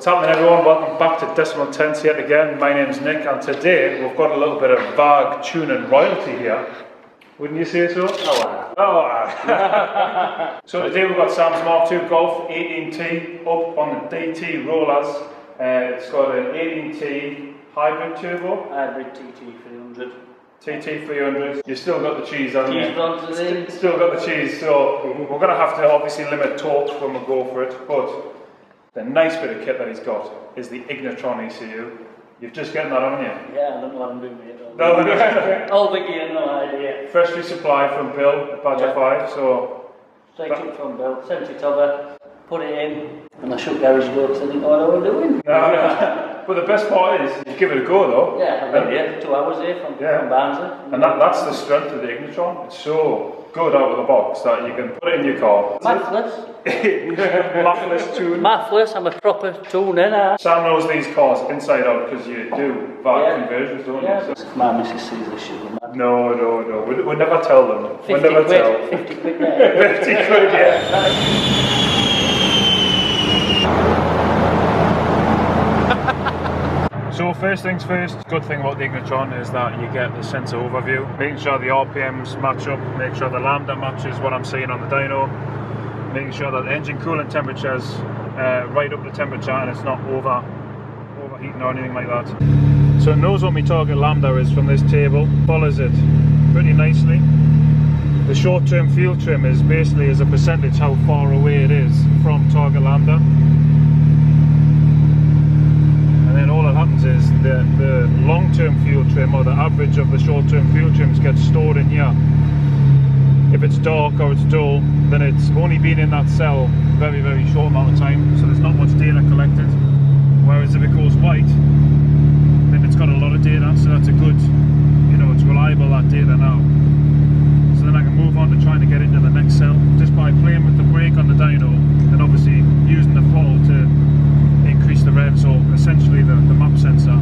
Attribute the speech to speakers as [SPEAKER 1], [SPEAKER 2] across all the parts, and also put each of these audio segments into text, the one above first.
[SPEAKER 1] happening, everyone? Welcome back to Decimal Tenths yet again. My name's Nick, and today we've got a little bit of VAG tuning royalty here. Wouldn't you say so? So today we've got Sam's MK2 GOLF 18T up on the DT rollers. It's got an 18T hybrid turbo.
[SPEAKER 2] Hybrid TT300.
[SPEAKER 1] TT300. You've still got the cheese, haven't you?
[SPEAKER 2] Cheese
[SPEAKER 1] Still got the cheese, so we're going to have to obviously limit torque when we go for it, but the nice bit of kit that he's got is the Ignitron Ecu. You've just getting that, haven't you?
[SPEAKER 2] Yeah, I don't know what I'm doing with it.
[SPEAKER 1] All
[SPEAKER 2] the gear, no idea.
[SPEAKER 1] Freshly supplied from Bill at Badger 5, so...
[SPEAKER 2] Straight up from Bill, sent it over, put it in, and I shook garage works and didn't know what I was doing.
[SPEAKER 1] No. But the best part is, you give it a go though.
[SPEAKER 2] Yeah, I've been here 2 hours here from Barnsley.
[SPEAKER 1] And that's the strength of the Ignitron. It's so good out of the box that you can put it in your car.
[SPEAKER 2] Mathless.
[SPEAKER 1] Mathless tune.
[SPEAKER 2] Mathless, I'm a proper tuner now.
[SPEAKER 1] Sam knows these cars inside out because you do VAG conversions, don't you? So.
[SPEAKER 2] My missus sees this shit.
[SPEAKER 1] No. We never tell them.
[SPEAKER 2] 50
[SPEAKER 1] never
[SPEAKER 2] quid.
[SPEAKER 1] tell.
[SPEAKER 2] 50 quid, yeah.
[SPEAKER 1] 50 quid, yeah. So first things first, good thing about the Ignitron is that you get the sensor overview, making sure the RPMs match up, make sure the lambda matches what I'm seeing on the dyno, making sure that the engine coolant temperature's right up to temperature and it's not overheating or anything like that. So it knows what my target lambda is from this table, follows it pretty nicely. The short-term fuel trim is basically as a percentage how far away it is from target lambda. And then all that happens is the long-term fuel trim or the average of the short-term fuel trims gets stored in here. If it's dark or it's dull, then it's only been in that cell very, very short amount of time, so there's not much data collected. Whereas if it goes white, then it's got a lot of data, so that's a good, it's reliable, that data now. So then I can move on to trying to get into the next cell, just by playing with the brake on the dyno, and obviously using the throttle to increase the revs, or essentially the map sensor,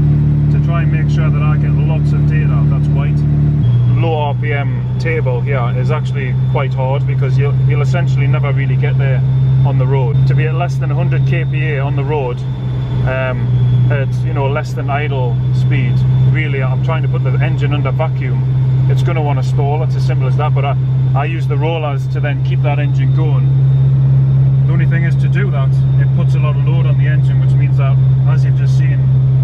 [SPEAKER 1] to try and make sure that I get lots of data that's white. Low RPM table here is actually quite hard because you'll essentially never really get there on the road. To be at less than 100 kPa on the road at less than idle speed, really I'm trying to put the engine under vacuum, it's going to want to stall. It's as simple as that, but I use the rollers to then keep that engine going. The only thing is, to do that, it puts a lot of load on the engine, which means that, as you've just seen,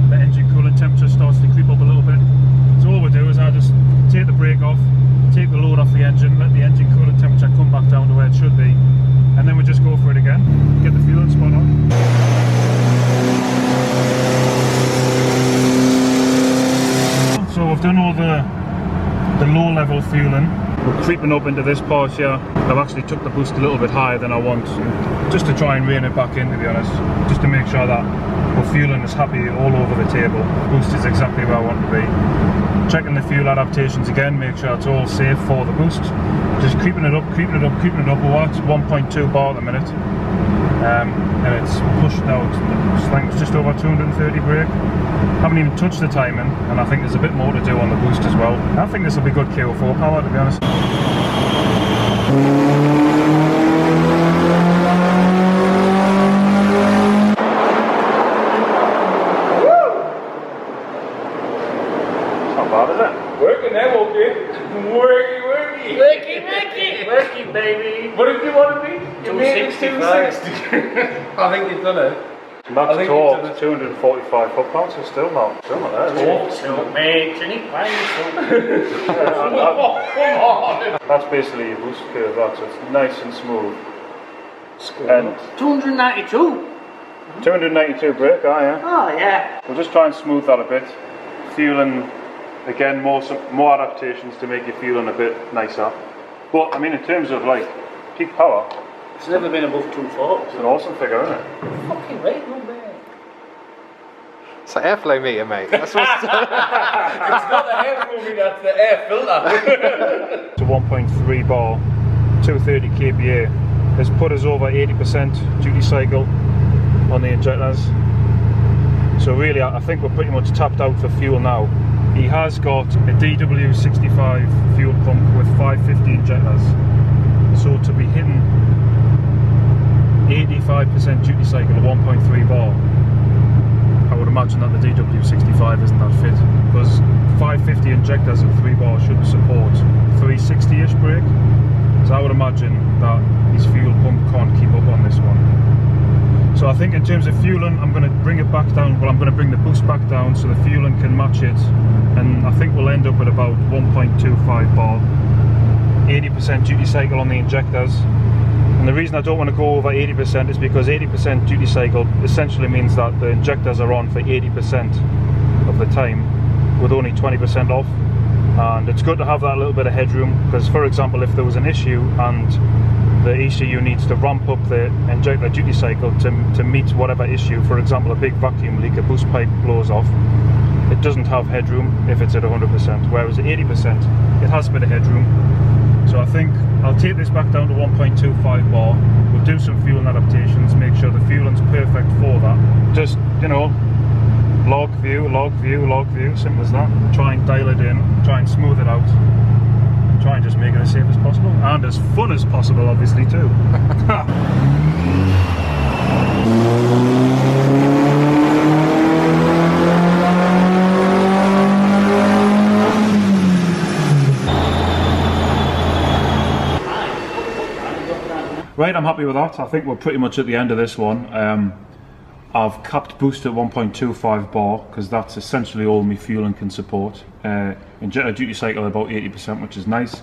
[SPEAKER 1] the engine coolant temperature starts to creep up a little bit. So all we do is I just take the brake off, take the load off the engine, let the engine coolant temperature come back down to where it should be, and then we just go for it again, get the fueling spot on. So we've done all the low level fueling. We're creeping up into this part here. I've actually took the boost a little bit higher than I want, just to try and rein it back in, to be honest, just to make sure that we're fueling is happy all over the table. The boost is exactly where I want to be. Checking the fuel adaptations again, make sure it's all safe for the boost. Just creeping it up. We're at 1.2 bar at the minute. And it's pushed now, I think it's just over 230 brake. Haven't even touched the timing, and I think there's a bit more to do on the boost as well. I think this will be good KO4 power, to be honest. It's not bad, is it?
[SPEAKER 3] Working there, okay? Worky.
[SPEAKER 2] Worky, baby.
[SPEAKER 3] What did you want to be?
[SPEAKER 2] 265.
[SPEAKER 3] I think you've done it.
[SPEAKER 1] Max torque, 245 foot-pounds, so still not there, is it?
[SPEAKER 2] Still makes any price.
[SPEAKER 1] That's basically your boost curve, so it's nice and smooth. And
[SPEAKER 2] 292.
[SPEAKER 1] 292 brake,
[SPEAKER 2] Oh yeah.
[SPEAKER 1] We'll just try and smooth that a bit. Fueling, again, more adaptations to make your fueling a bit nicer. But I mean, in terms of like peak power,
[SPEAKER 2] It's never been above 240.
[SPEAKER 1] it's an awesome figure, isn't it?
[SPEAKER 2] Fucking right, no bad.
[SPEAKER 4] It's an airflow meter, mate. That's what's
[SPEAKER 3] It's not the airflow meter, that's the air filter.
[SPEAKER 1] To 1.3 bar, 230 kPa has put us over 80% duty cycle on the injectors. So really, I think we're pretty much tapped out for fuel now. He has got a DW65 fuel pump with 550 injectors. So to be hitting 85% duty cycle at 1.3 bar I would imagine that the DW65 isn't that fit, because 550 injectors and 3 bars should support 360-ish brake. So I would imagine that his fuel pump can't keep up on this one. So I think in terms of fueling, I'm going to bring it back down. Well, I'm going to bring the boost back down so the fueling can match it, and I think we'll end up at about 1.25 bar, 80% duty cycle on the injectors. And the reason I don't want to go over 80% is because 80% duty cycle essentially means that the injectors are on for 80% of the time with only 20% off. And it's good to have that little bit of headroom, because for example, if there was an issue and the ECU needs to ramp up the injector duty cycle to meet whatever issue, for example a big vacuum leak, a boost pipe blows off, it doesn't have headroom if it's at 100%, whereas at 80% it has a bit of headroom. So I think I'll take this back down to 1.25 bar, we'll do some fueling adaptations, make sure the fueling's perfect for that. Just, you know, log view, log view, log view, simple as that. Try and dial it in, try and smooth it out. Try and just make it as safe as possible, and as fun as possible obviously too. Right, I'm happy with that. I think we're pretty much at the end of this one. I've capped boost at 1.25 bar because that's essentially all my fueling can support. Injector duty cycle about 80%, which is nice.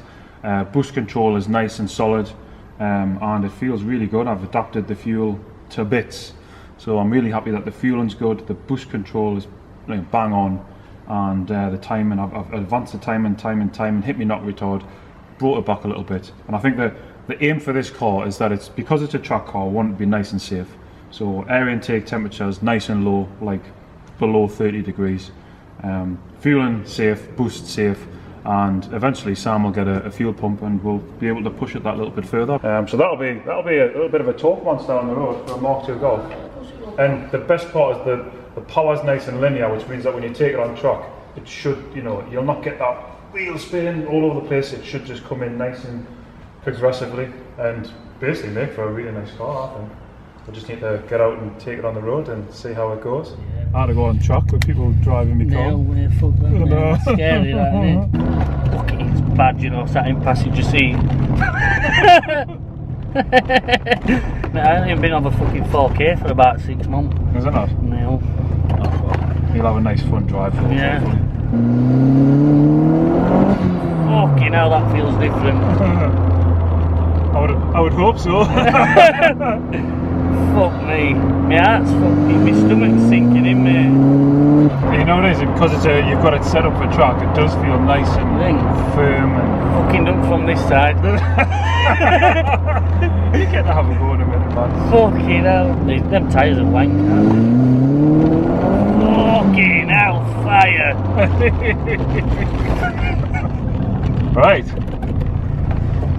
[SPEAKER 1] Boost control is nice and solid, and it feels really good. I've adapted the fuel to bits, so I'm really happy that the fueling's good. The boost control is bang on, and the timing, I've advanced the timing, hit me knock retard, brought it back a little bit. And I think that the aim for this car is that it's, because it's a track car, I want it to be nice and safe. So air intake temperatures nice and low, like below 30 degrees. Fueling safe, boost safe, and eventually Sam will get a fuel pump and we'll be able to push it that little bit further. So that'll be a little bit of a torque monster on the road for a Mark II Golf. And the best part is the power's nice and linear, which means that when you take it on track, it should, you'll not get that wheel spin all over the place. It should just come in nice and progressively and basically make for a really nice car, I think. I just need to get out and take it on the road and see how it goes. Yeah. I had to go on track with people driving me car.
[SPEAKER 2] No way, fuck that, man. It's scary, that, isn't it? Fucking, it's bad, sat in passenger seat. Mate, I haven't even been on the fucking 4K for about 6 months.
[SPEAKER 1] Is it not?
[SPEAKER 2] No.
[SPEAKER 1] Oh, well, you'll have a nice fun drive for it.
[SPEAKER 2] Yeah. Fucking hell, that feels different.
[SPEAKER 1] I would hope so.
[SPEAKER 2] Fuck me, my heart's fucking, my stomach's sinking in, mate.
[SPEAKER 1] You know what it is, because you've got it set up for track, it does feel nice and firm and...
[SPEAKER 2] Fucking done from this side.
[SPEAKER 1] You get to have a go in a minute, man.
[SPEAKER 2] Fucking hell, them tyres are wank, fucking hell, fire.
[SPEAKER 1] Right.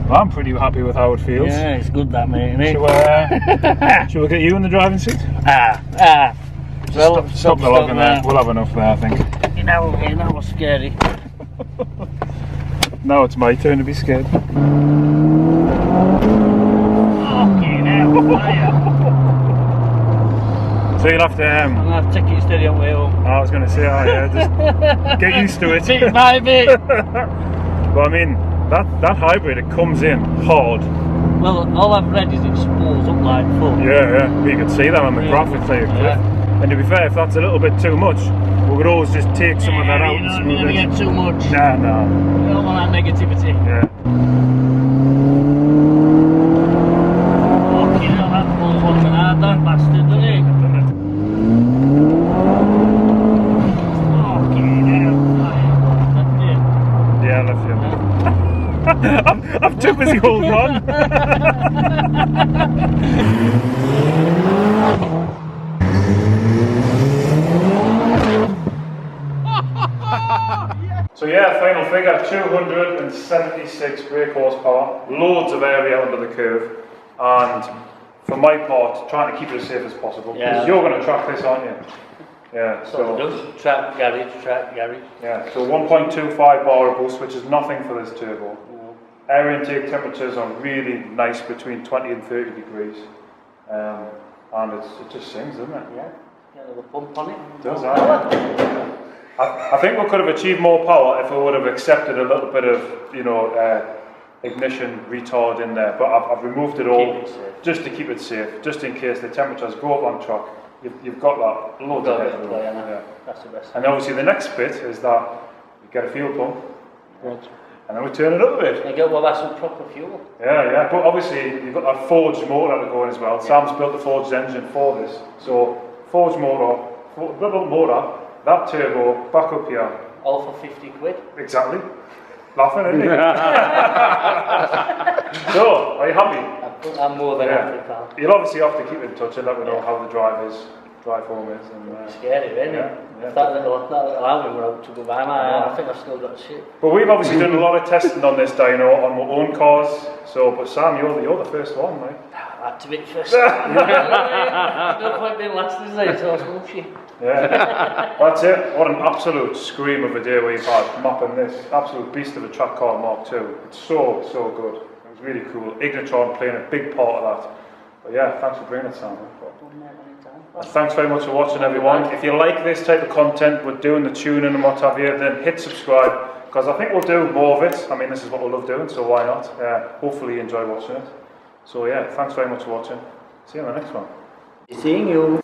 [SPEAKER 1] Well, I'm pretty happy with how it feels.
[SPEAKER 2] Yeah, it's good that, mate, isn't it?
[SPEAKER 1] Shall we get you in the driving seat?
[SPEAKER 2] Well,
[SPEAKER 1] stop the logging there. We'll have enough there, I think.
[SPEAKER 2] That was scary.
[SPEAKER 1] Now it's my turn to be scared.
[SPEAKER 2] Fucking hell, fire.
[SPEAKER 1] So you'll have to...
[SPEAKER 2] I'm going to have to take it steady on way home.
[SPEAKER 1] I was going to say, just get used to it.
[SPEAKER 2] Bit by bit.
[SPEAKER 1] Well, I mean, that hybrid, it comes in hard.
[SPEAKER 2] Well, all I've read is it spools up like fuck.
[SPEAKER 1] Yeah, you can see that on the graphics there, Cliff.
[SPEAKER 2] Yeah.
[SPEAKER 1] And to be fair, if that's a little bit too much, we could always just take some of that out and smooth it.
[SPEAKER 2] You don't get too much.
[SPEAKER 1] Nah.
[SPEAKER 2] You don't want that negativity.
[SPEAKER 1] Yeah.
[SPEAKER 2] Fucking hell, that pulls one an hard that bastard, doesn't it? Fucking hell. That's it.
[SPEAKER 1] Yeah, left you. I'm too busy holding on. So yeah, final figure, 276 brake horsepower, loads of area under the curve, and for my part, trying to keep it as safe as possible. Because you're going to track this, aren't you? Yeah, so
[SPEAKER 2] track garage.
[SPEAKER 1] Yeah, so 1.25 bar of boost, which is nothing for this turbo. Air intake temperatures are really nice, between 20 and 30 degrees, and it just sings, doesn't it?
[SPEAKER 2] Yeah. Get a little pump on it.
[SPEAKER 1] Does that? I think we could have achieved more power if we would have accepted a little bit of, you know, ignition retard in there. But I've removed it all
[SPEAKER 2] Keep it safe.
[SPEAKER 1] just to keep it safe, just in case the temperatures go up on track. You've got that loads of headroom.
[SPEAKER 2] Play,
[SPEAKER 1] Yeah.
[SPEAKER 2] That's the best.
[SPEAKER 1] And obviously the next bit is that you get a fuel pump, and then we turn it up a bit.
[SPEAKER 2] You get well, that's some proper fuel.
[SPEAKER 1] Yeah. But obviously you've got that forged motor going as well. Sam's built the forged engine for this. So forged motor, double motor, that turbo, back up here.
[SPEAKER 2] All for 50 quid.
[SPEAKER 1] Exactly. Laughing, isn't he? So, are you happy?
[SPEAKER 2] I'm more than
[SPEAKER 1] Yeah.
[SPEAKER 2] happy, pal.
[SPEAKER 1] You'll obviously have to keep in touch and let me know how the drive form is. And,
[SPEAKER 2] Scary, isn't it?
[SPEAKER 1] Yeah.
[SPEAKER 2] If that little allowing were out to go by my I think I've still got shit.
[SPEAKER 1] But we've obviously done a lot of testing on this dyno on our own cars. So, but Sam, you're the first one, right?
[SPEAKER 2] I had to be first. No point being last, is there? It's all bullshit.
[SPEAKER 1] Yeah, that's it. What an absolute scream of a day we've had mapping this. Absolute beast of a track car Mark II. It's so good. It was really cool. Ignitron playing a big part of that. But yeah, thanks for bringing it, Sam. And thanks very much for watching, everyone. If you like this type of content, we're doing the tuning and what have you, then hit subscribe, because I think we'll do more of it. I mean, this is what we love doing, so why not? Hopefully you enjoy watching it. So yeah, thanks very much for watching. See you in the next one.
[SPEAKER 2] Seeing you.